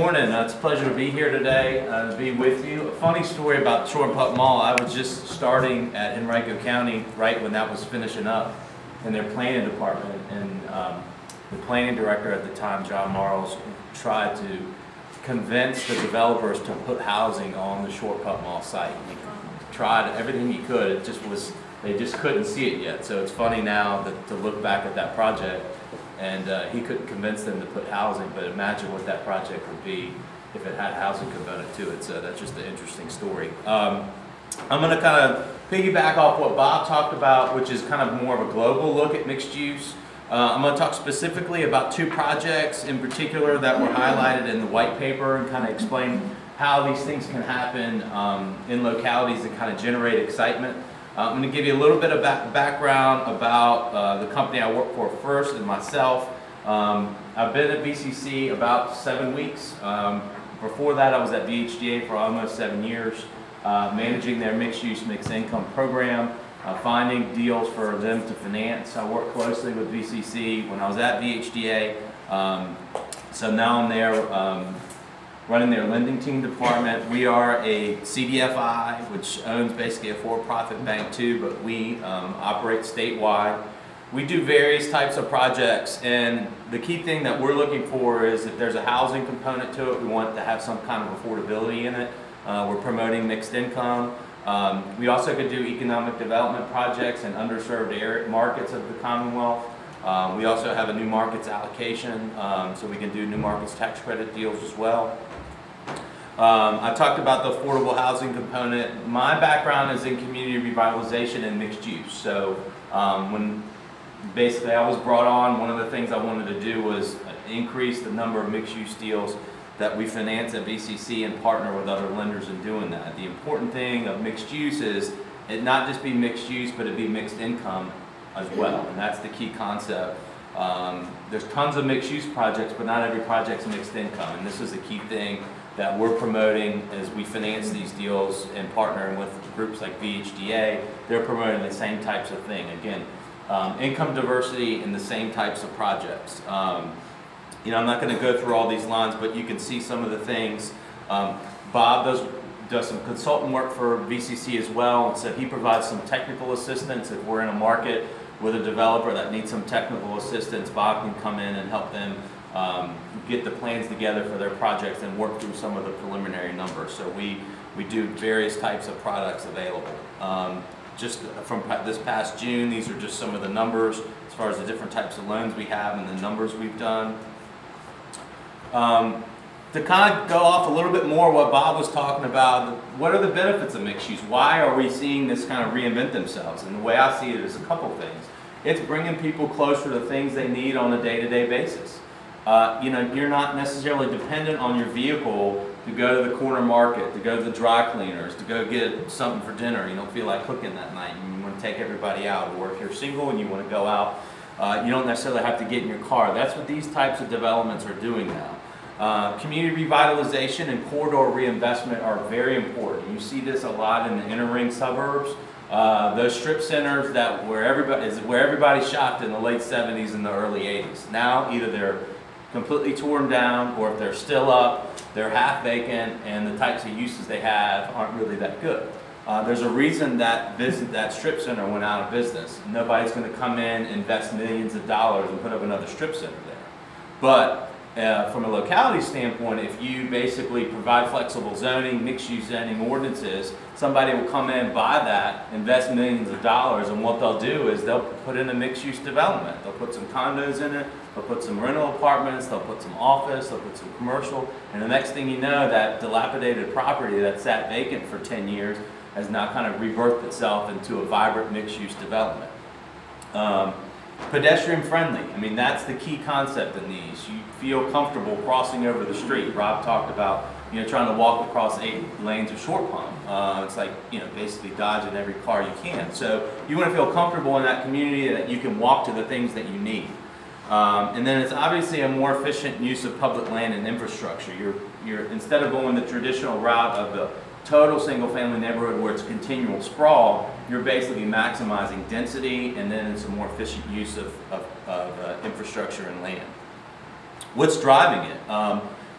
Morning. It's a pleasure to be here today, to be with you. A funny story about Shore Putt Mall. I was just starting at Henrico County right when that was finishing up in their planning department, and the planning director at the time, John Marles, tried to convince the developers to put housing on the Shore Putt Mall site. He tried everything he could. It just was, they just couldn't see it yet. So it's funny now to look back at that project. And he couldn't convince them to put housing, but imagine what that project would be if it had housing component to it. So that's just an interesting story. I'm going to kind of piggyback off what Bob talked about, which is kind of more of a global look at mixed use. I'm going to talk specifically about two projects in particular that were highlighted in the white paper and kind of explain how these things can happen in localities that kind of generate excitement. I'm going to give you a little bit of background about the company I work for first and myself. I've been at VCC about 7 weeks. Before that I was at VHDA for almost 7 years, managing their mixed-use, mixed-income program, finding deals for them to finance. I worked closely with VCC when I was at VHDA, so now I'm there running their lending team department. We are a CDFI, which owns basically a for-profit bank too, but we operate statewide. We do various types of projects, and the key thing that we're looking for is if there's a housing component to it, we want to have some kind of affordability in it. We're promoting mixed income. We also could do economic development projects in underserved markets of the Commonwealth. We also have a new markets allocation, so we can do new markets tax credit deals as well. I talked about the affordable housing component. My background is in community revitalization and mixed use. So when basically I was brought on, one of the things I wanted to do was increase the number of mixed use deals that we finance at VCC and partner with other lenders in doing that. The important thing of mixed use is it not just be mixed use, but it be mixed income as well, and that's the key concept. There's tons of mixed use projects, but not every project's mixed income, and this is the key thing that we're promoting as we finance these deals and partnering with groups like VHDA. They're promoting the same types of thing. Again, income diversity in the same types of projects. You know, I'm not going to go through all these lines, but you can see some of the things. Bob does some consultant work for VCC as well, and so he provides some technical assistance. If we're in a market with a developer that needs some technical assistance, Bob can come in and help them get the plans together for their projects and work through some of the preliminary numbers. So we do various types of products available. Just from this past June, these are just some of the numbers as far as the different types of loans we have and the numbers we've done. To kind of go off a little bit more what Bob was talking about, what are the benefits of mixed use? Why are we seeing this kind of reinvent themselves? And the way I see it is a couple things. It's bringing people closer to things they need on a day-to-day basis. You know, you're not necessarily dependent on your vehicle to go to the corner market, to go to the dry cleaners, to go get something for dinner. You don't feel like cooking that night and you want to take everybody out. Or if you're single and you want to go out, you don't necessarily have to get in your car. That's what these types of developments are doing now. Community revitalization and corridor reinvestment are very important. You see this a lot in the inner ring suburbs. Those strip centers that where everybody shopped in the late 70s and the early 80s. Now either they're completely torn down, or if they're still up, they're half vacant, and the types of uses they have aren't really that good. There's a reason that strip center went out of business. Nobody's going to come in, invest millions of dollars, and put up another strip center there. But from a locality standpoint, if you basically provide flexible zoning, mixed-use zoning ordinances, somebody will come in, buy that, invest millions of dollars, and what they'll do is they'll put in a mixed-use development. They'll put some condos in it, they'll put some rental apartments, they'll put some office, they'll put some commercial, and the next thing you know, that dilapidated property that sat vacant for 10 years has now kind of rebirthed itself into a vibrant mixed-use development. Pedestrian friendly. I mean, that's the key concept in these. You feel comfortable crossing over the street. Rob talked about, you know, trying to walk across 8 lanes of short pump. It's like, you know, basically dodging every car you can. So you want to feel comfortable in that community that you can walk to the things that you need. And then it's obviously a more efficient use of public land and infrastructure. You're instead of going the traditional route of the total single-family neighborhood where it's continual sprawl, you're basically maximizing density, and then it's a more efficient use of infrastructure and land. What's driving it?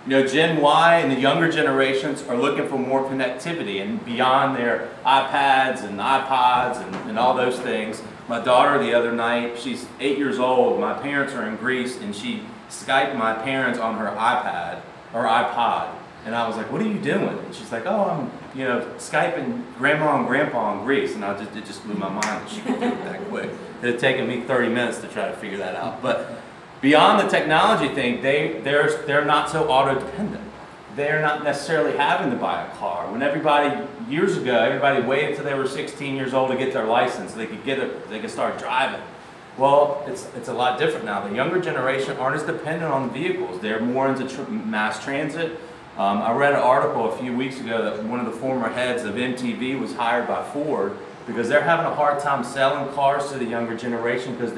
You know, Gen Y and the younger generations are looking for more connectivity and beyond their iPads and iPods and all those things. My daughter the other night, she's 8 years old, my parents are in Greece, and she Skyped my parents on her iPad or iPod. And I was like, what are you doing? And she's like, oh, I'm, you know, Skyping Grandma and Grandpa in Greece. And it just blew my mind that she could do it that quick. It had taken me 30 minutes to try to figure that out. But beyond the technology thing, they're not so auto-dependent. They're not necessarily having to buy a car. When years ago, everybody waited till they were 16 years old to get their license so they could start driving. Well, it's a lot different now. The younger generation aren't as dependent on vehicles. They're more into mass transit. I read an article a few weeks ago that one of the former heads of MTV was hired by Ford because they're having a hard time selling cars to the younger generation because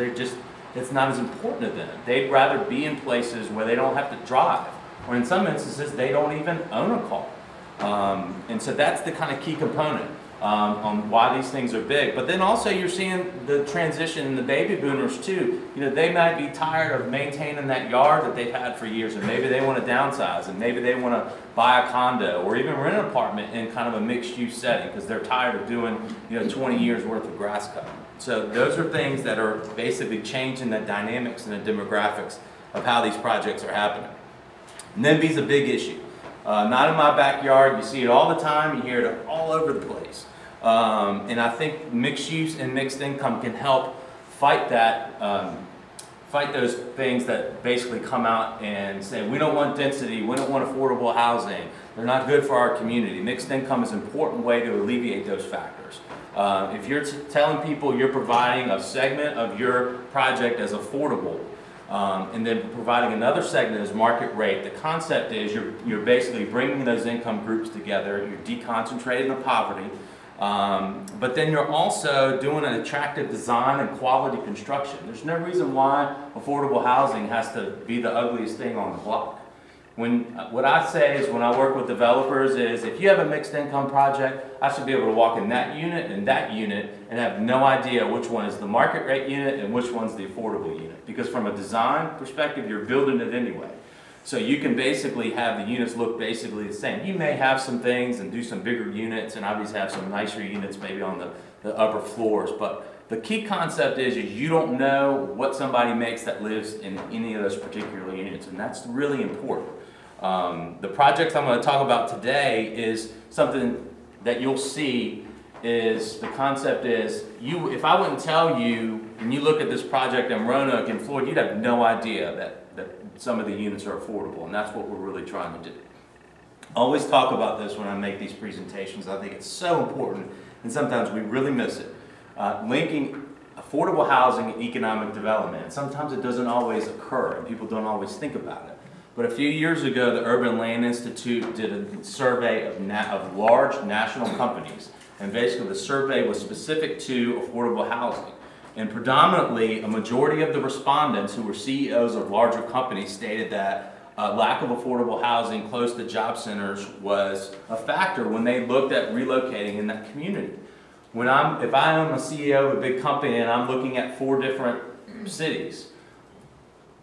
it's not as important to them. They'd rather be in places where they don't have to drive, or in some instances, they don't even own a car. And so that's the kind of key component on why these things are big. But then also you're seeing the transition in the baby boomers too. You know, they might be tired of maintaining that yard that they've had for years, and maybe they want to downsize, and maybe they want to buy a condo or even rent an apartment in kind of a mixed-use setting because they're tired of doing, you know, 20 years worth of grass cutting. So those are things that are basically changing the dynamics and the demographics of how these projects are happening. NIMBY is a big issue. Not in my backyard. You see it all the time. You hear it all over the place. And I think mixed use and mixed income can help fight that, fight those things that basically come out and say, we don't want density, we don't want affordable housing, they're not good for our community. Mixed income is an important way to alleviate those factors. If you're telling people you're providing a segment of your project as affordable, and then providing another segment as market rate, the concept is you're basically bringing those income groups together, you're deconcentrating the poverty, but then you're also doing an attractive design and quality construction. There's no reason why affordable housing has to be the ugliest thing on the block. What I say is when I work with developers is if you have a mixed income project, I should be able to walk in that unit and have no idea which one is the market rate unit and which one's the affordable unit. Because from a design perspective, you're building it anyway. So you can basically have the units look basically the same. You may have some things and do some bigger units and obviously have some nicer units maybe on the upper floors. But the key concept is you don't know what somebody makes that lives in any of those particular units, and that's really important. The project I'm going to talk about today is something that you'll see is the concept is if I wouldn't tell you and you look at this project in Roanoke and Floyd, you'd have no idea that some of the units are affordable, and that's what we're really trying to do. I always talk about this when I make these presentations. I think it's so important, and sometimes we really miss it. Linking affordable housing and economic development. And sometimes it doesn't always occur, and people don't always think about it. But a few years ago, the Urban Land Institute did a survey of large national companies. And basically, the survey was specific to affordable housing. And predominantly, a majority of the respondents who were CEOs of larger companies stated that lack of affordable housing close to job centers was a factor when they looked at relocating in that community. If I am a CEO of a big company and I'm looking at 4 different cities,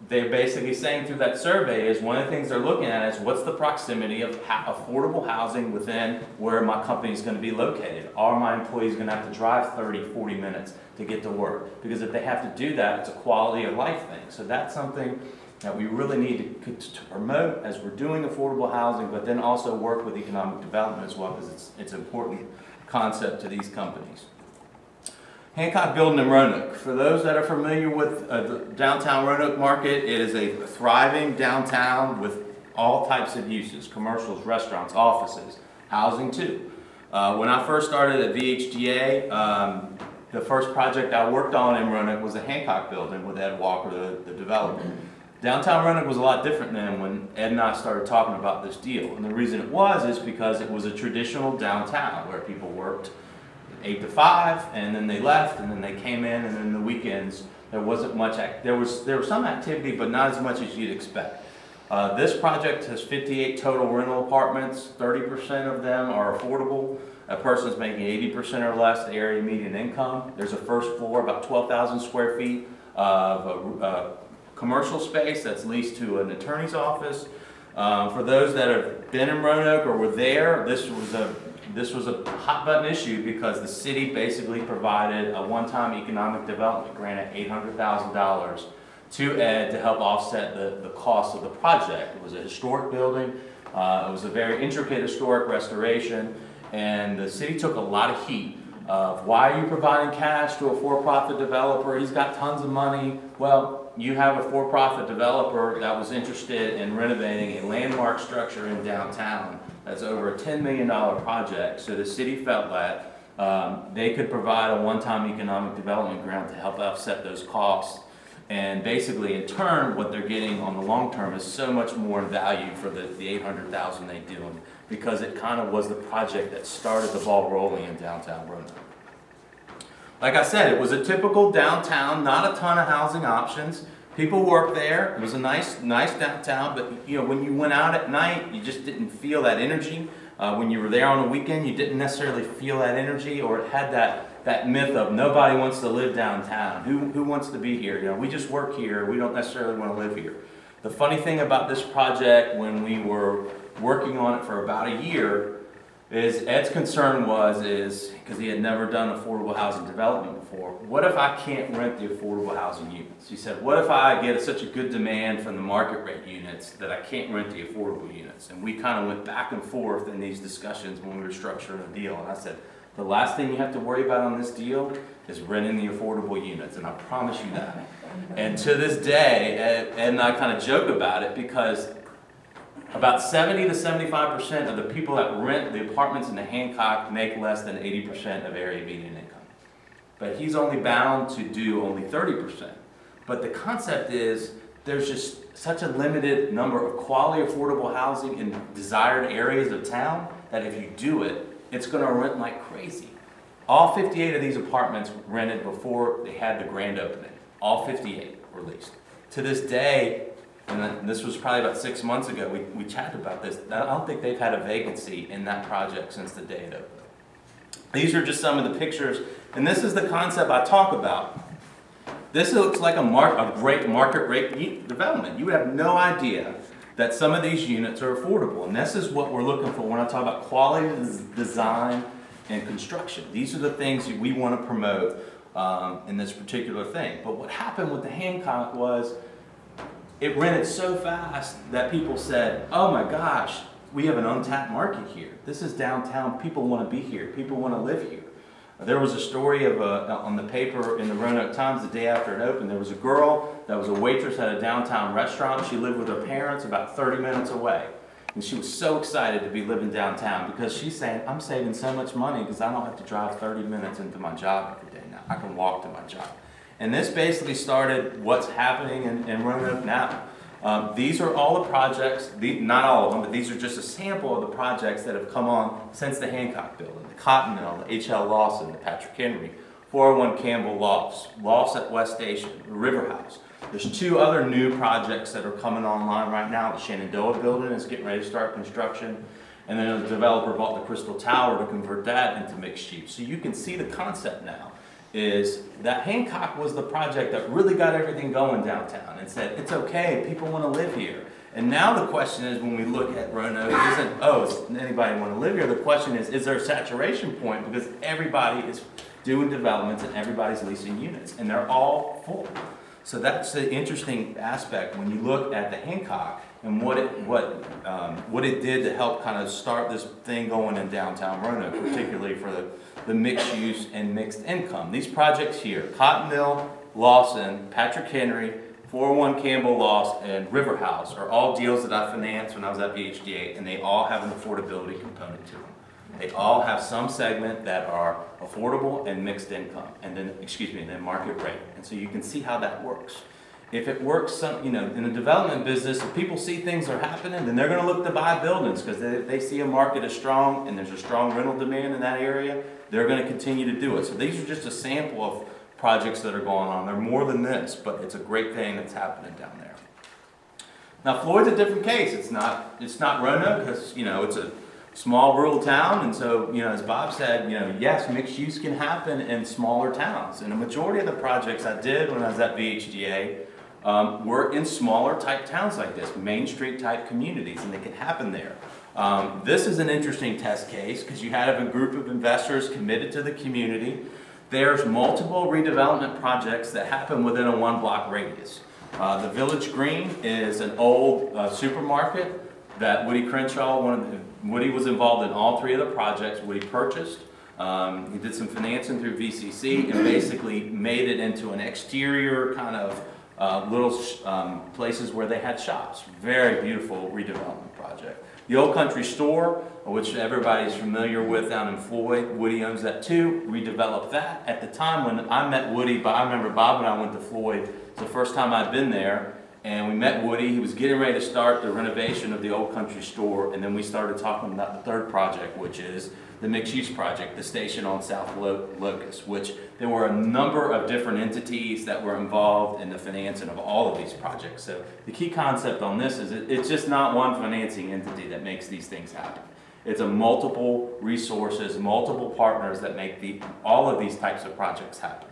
they're basically saying through that survey is one of the things they're looking at is what's the proximity of affordable housing within where my company is going to be located. Are my employees going to have to drive 30, 40 minutes to get to work? Because if they have to do that, it's a quality of life thing. So that's something that we really need to promote as we're doing affordable housing, but then also work with economic development as well, because it's an important concept to these companies. Hancock Building in Roanoke. For those that are familiar with the downtown Roanoke market, it is a thriving downtown with all types of uses, commercials, restaurants, offices, housing too. When I first started at VHGA, the first project I worked on in Roanoke was the Hancock Building with Ed Walker, the developer. Downtown Roanoke was a lot different than when Ed and I started talking about this deal. And the reason it was is because it was a traditional downtown where people worked 8 to 5, and then they left, and then they came in, and then the weekends there wasn't much. There was some activity, but not as much as you'd expect. This project has 58 total rental apartments. 30% of them are affordable. A person's making 80% or less the area median income. There's a first floor, about 12,000 square feet of commercial space that's leased to an attorney's office. For those that have been in Roanoke or were there, this was a hot button issue because the city basically provided a one-time economic development grant of $800,000 to Ed to help offset the cost of the project. It was a historic building. It was a very intricate historic restoration, and the city took a lot of heat of why are you providing cash to a for-profit developer? He's got tons of money. Well, you have a for-profit developer that was interested in renovating a landmark structure in downtown that's over a $10 million project. So the city felt that they could provide a one-time economic development grant to help offset those costs. And basically, in turn, what they're getting on the long term is so much more in value for the $800,000 they do, because it kind of was the project that started the ball rolling in downtown Roanoke. Like I said, it was a typical downtown, not a ton of housing options. People worked there. It was a nice downtown, but you know, when you went out at night, you just didn't feel that energy. When you were there on the weekend, you didn't necessarily feel that energy, or it had that myth of nobody wants to live downtown. Who wants to be here? You know, we just work here. We don't necessarily want to live here. The funny thing about this project, when we were working on it for about a year, is Ed's concern is because he had never done affordable housing development before, what if I can't rent the affordable housing units? He said, what if I get such a good demand from the market rate units that I can't rent the affordable units? And we kind of went back and forth in these discussions when we were structuring the deal. And I said, the last thing you have to worry about on this deal is renting the affordable units, and I promise you that. And to this day, Ed and I kind of joke about it because about 70 to 75% of the people that rent the apartments in the Hancock make less than 80% of area median income. But he's only bound to do only 30%. But the concept is there's just such a limited number of quality affordable housing in desired areas of town that if you do it, it's going to rent like crazy. All 58 of these apartments rented before they had the grand opening. All 58 were leased. To this day, and this was probably about 6 months ago, we chatted about this. I don't think they've had a vacancy in that project since the day it opened. These are just some of the pictures, and this is the concept I talk about. This looks like a great market rate development. You would have no idea that some of these units are affordable, and this is what we're looking for when I talk about quality design and construction. These are the things that we want to promote in this particular thing. But what happened with the Hancock was it rented so fast that people said, oh my gosh, we have an untapped market here. This is downtown. People want to be here. People want to live here. There was a story of on the paper in the Roanoke Times the day after it opened. There was a girl that was a waitress at a downtown restaurant. She lived with her parents about 30 minutes away. And she was so excited to be living downtown because she's saying, I'm saving so much money because I don't have to drive 30 minutes into my job every day now. I can walk to my job. And this basically started what's happening in Roanoke now. These are all the projects, not all of them, but these are just a sample of the projects that have come on since the Hancock building. The Cotton Mill, the H.L. Lawson, the Patrick Henry, 401 Campbell Lofts at West Station, the River House. There's two other new projects that are coming online right now. The Shenandoah building is getting ready to start construction. And then the developer bought the Crystal Tower to convert that into mixed use. So you can see the concept now is that Hancock was the project that really got everything going downtown and said, it's okay, people want to live here. And now the question is, when we look at Roanoke, isn't, oh, does anybody want to live here? The question is there a saturation point? Because everybody is doing developments and everybody's leasing units, and they're all full. So that's the interesting aspect when you look at the Hancock and what it did to help kind of start this thing going in downtown Roanoke, particularly for the mixed use and mixed income. These projects here, Cotton Mill, Lawson, Patrick Henry, 401 Campbell Lofts, and River House are all deals that I financed when I was at VHDA, and they all have an affordability component to them. They all have some segment that are affordable and mixed income, and then market rate. And so you can see how that works. If it works, in the development business, if people see things are happening, then they're going to look to buy buildings because they see a market is strong and there's a strong rental demand in that area. They're going to continue to do it. So these are just a sample of projects that are going on. They're more than this, but it's a great thing that's happening down there. Now Floyd's a different case. It's not Roanoke because it's a small rural town, and so as Bob said, yes, mixed use can happen in smaller towns. And a majority of the projects I did when I was at VHDA were in smaller type towns like this, Main Street type communities, and they can happen there. This is an interesting test case because you have a group of investors committed to the community. There's multiple redevelopment projects that happen within a 1-block radius. The Village Green is an old supermarket that Woody Crenshaw, Woody was involved in all 3 of the projects. Woody purchased. He did some financing through VCC and basically made it into an exterior kind of little places where they had shops. Very beautiful redevelopment project. The Old Country Store, which everybody's familiar with down in Floyd, Woody owns that too, redeveloped that. At the time when I met Woody, but I remember Bob and I went to Floyd, it's the first time I'd been there, and we met Woody. He was getting ready to start the renovation of the Old Country Store, and then we started talking about the 3rd project, which is the mixed-use project, the station on South Locust, which there were a number of different entities that were involved in the financing of all of these projects. So the key concept on this is it's just not one financing entity that makes these things happen. It's a multiple resources, multiple partners that make all of these types of projects happen.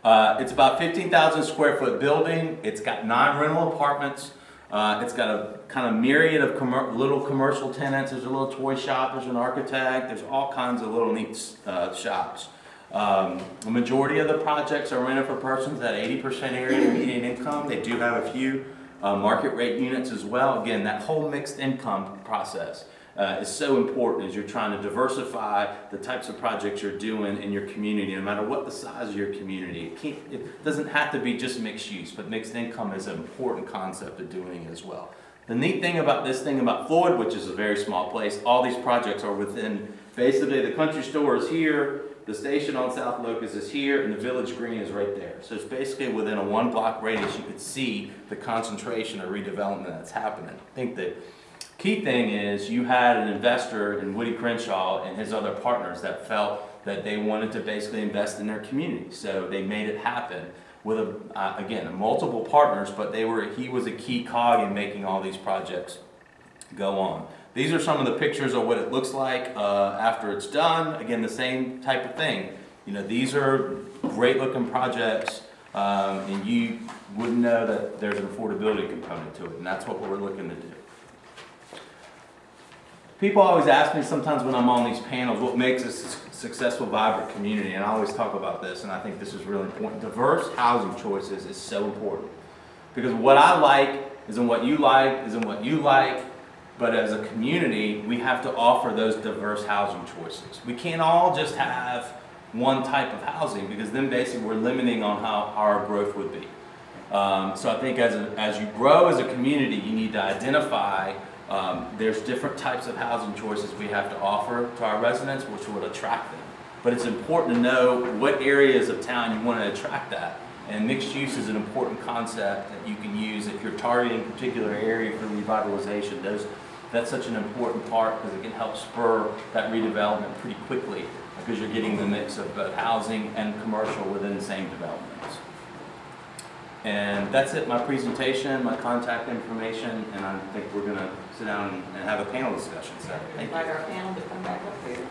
It's about 15,000 square foot building. It's got 9 rental apartments. It's got a kind of myriad of little commercial tenants. There's a little toy shop, there's an architect, there's all kinds of little neat shops. The majority of the projects are rented for persons at 80% area median income. They do have a few market rate units as well. Again, that whole mixed income process is so important as you're trying to diversify the types of projects you're doing in your community, no matter what the size of your community. It doesn't have to be just mixed use, but mixed income is an important concept of doing it as well. The neat thing about this thing about Floyd, which is a very small place, all these projects are within, basically the country store is here, the station on South Locust is here, and the Village Green is right there. So it's basically within a 1-block radius you could see the concentration of redevelopment that's happening. I think that key thing is you had an investor in Woody Crenshaw and his other partners that felt that they wanted to basically invest in their community. So they made it happen with, again, multiple partners, but he was a key cog in making all these projects go on. These are some of the pictures of what it looks like after it's done. Again, the same type of thing. You know, these are great looking projects, and you wouldn't know that there's an affordability component to it, and that's what we're looking to do. People always ask me sometimes when I'm on these panels, what makes a successful, vibrant community, and I always talk about this, and I think this is really important. Diverse housing choices is so important, because what I like isn't what you like, isn't what you like, but as a community, we have to offer those diverse housing choices. We can't all just have one type of housing, because then basically we're limiting on how our growth would be. So I think as you grow as a community, you need to identify there's different types of housing choices we have to offer to our residents, which would attract them. But it's important to know what areas of town you want to attract that. And mixed use is an important concept that you can use if you're targeting a particular area for revitalization. That's such an important part because it can help spur that redevelopment pretty quickly because you're getting the mix of both housing and commercial within the same developments. And that's it, my presentation, my contact information, and I think we're going to sit down and have a panel discussion. So, thank you. Invite our panel to come back up here.